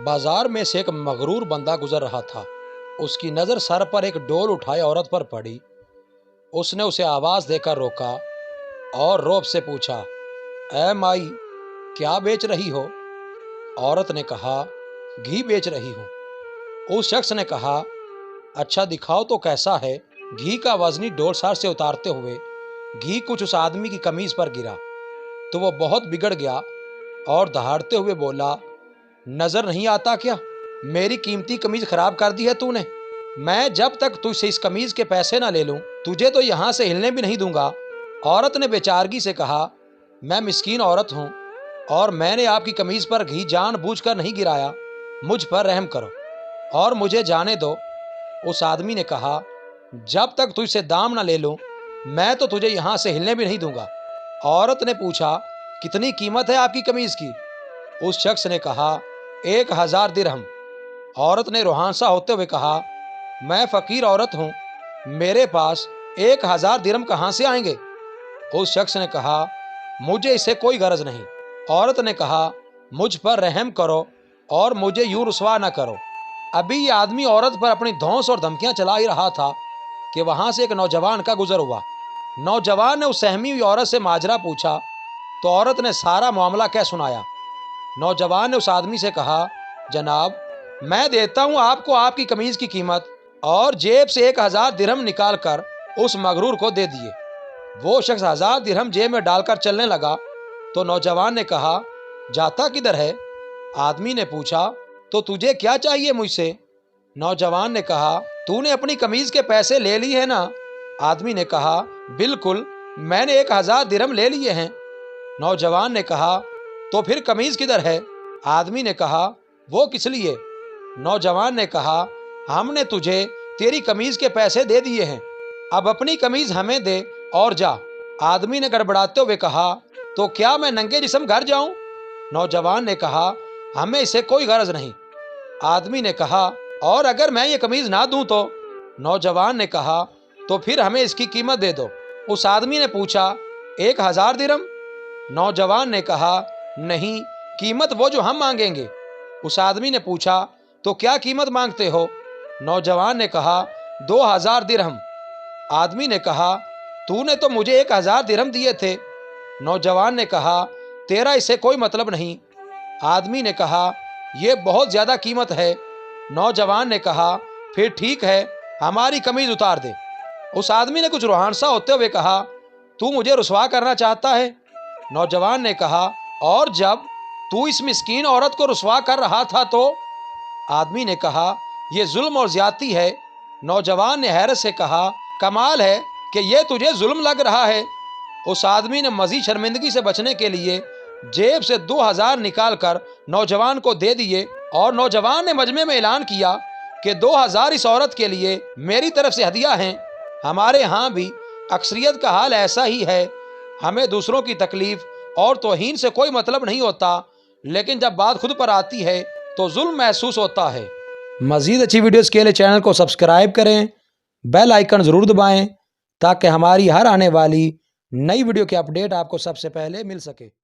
बाजार में से एक मगरूर बंदा गुजर रहा था। उसकी नज़र सर पर एक डोल उठाए औरत पर पड़ी। उसने उसे आवाज़ देकर रोका और रौब से पूछा, ऐ माई, क्या बेच रही हो? औरत ने कहा, घी बेच रही हूँ। उस शख्स ने कहा, अच्छा दिखाओ तो कैसा है। घी का वजनी डोल सर से उतारते हुए घी कुछ उस आदमी की कमीज पर गिरा तो वो बहुत बिगड़ गया और दहाड़ते हुए बोला, नजर नहीं आता क्या? मेरी कीमती कमीज खराब कर दी है तूने। मैं जब तक तुझसे इस कमीज के पैसे ना ले लूं, तुझे तो यहाँ से हिलने भी नहीं दूंगा। औरत ने बेचारगी से कहा, मैं मिस्कीन औरत हूँ और मैंने आपकी कमीज पर घी जानबूझकर नहीं गिराया। मुझ पर रहम करो और मुझे जाने दो। उस आदमी ने कहा, जब तक तुझसे दाम ना ले लूं, मैं तो तुझे यहाँ से हिलने भी नहीं दूंगा। औरत ने पूछा, कितनी कीमत है आपकी कमीज की? उस शख्स ने कहा, 1000 दिरहम। औरत ने रुहांसा होते हुए कहा, मैं फकीर औरत हूँ, मेरे पास 1000 दिरहम कहाँ से आएंगे? उस शख्स ने कहा, मुझे इससे कोई गरज नहीं। औरत ने कहा, मुझ पर रहम करो और मुझे यूं रुसवा न करो। अभी ये आदमी औरत पर अपनी धौंस और धमकियां चला ही रहा था कि वहां से एक नौजवान का गुजर हुआ। नौजवान ने उस सहमी हुई औरत से माजरा पूछा तो औरत ने सारा मामला कह सुनाया। नौजवान ने उस आदमी से कहा, जनाब, मैं देता हूं आपको आपकी कमीज की कीमत, और जेब से 1000 दिरहम निकाल कर उस मगरूर को दे दिए। वो शख्स 1000 दिरहम जेब में डालकर चलने लगा तो नौजवान ने कहा, जाता किधर है? आदमी ने पूछा, तो तुझे क्या चाहिए मुझसे? नौजवान ने कहा, तूने अपनी कमीज के पैसे ले लिए हैं ना? आदमी ने कहा, बिल्कुल, मैंने 1000 दिरहम ले लिए हैं। नौजवान ने कहा, तो फिर कमीज किधर है? आदमी ने कहा, वो किस लिए? नौजवान ने कहा, हमने तुझे तेरी कमीज के पैसे दे दिए हैं, अब अपनी कमीज हमें दे और जा। आदमी ने गड़बड़ाते हुए कहा, तो क्या मैं नंगे जिस्म घर जाऊं? नौजवान ने कहा, हमें इससे कोई गरज नहीं। आदमी ने कहा, और अगर मैं ये कमीज ना दूं तो? नौजवान ने कहा, तो फिर हमें इसकी कीमत दे दो। उस आदमी ने पूछा, 1000 दिरहम? नौजवान ने कहा, नहीं, कीमत वो जो हम मांगेंगे। उस आदमी ने पूछा, तो क्या कीमत मांगते हो? नौजवान ने कहा, 2000 दिरहम। आदमी ने कहा, तूने तो मुझे 1000 दिरहम दिए थे। नौजवान ने कहा, तेरा इससे कोई मतलब नहीं। आदमी ने कहा, यह बहुत ज्यादा कीमत है। नौजवान ने कहा, फिर ठीक है, हमारी कमीज उतार दे। उस आदमी ने कुछ रुहानसा होते हुए कहा, तू मुझे रुसवा करना चाहता है? नौजवान ने कहा, और जब तू इस मिस्कीन औरत को रुसवा कर रहा था तो? आदमी ने कहा, यह जुल्म और ज्यादती है। नौजवान ने हैरत से कहा, कमाल है कि यह तुझे जुल्म लग रहा है। उस आदमी ने मजीद शर्मिंदगी से बचने के लिए जेब से 2000 निकाल कर नौजवान को दे दिए और नौजवान ने मजमे में ऐलान किया कि 2000 इस औरत के लिए मेरी तरफ से हदिया हैं। हमारे यहाँ भी अक्सरियत का हाल ऐसा ही है। हमें दूसरों की तकलीफ और तौहीन से कोई मतलब नहीं होता, लेकिन जब बात खुद पर आती है तो जुल्म महसूस होता है। मज़ीद अच्छी वीडियोज़ के लिए चैनल को सब्सक्राइब करें, बेल आइकन ज़रूर दबाएं ताकि हमारी हर आने वाली नई वीडियो की अपडेट आपको सबसे पहले मिल सके।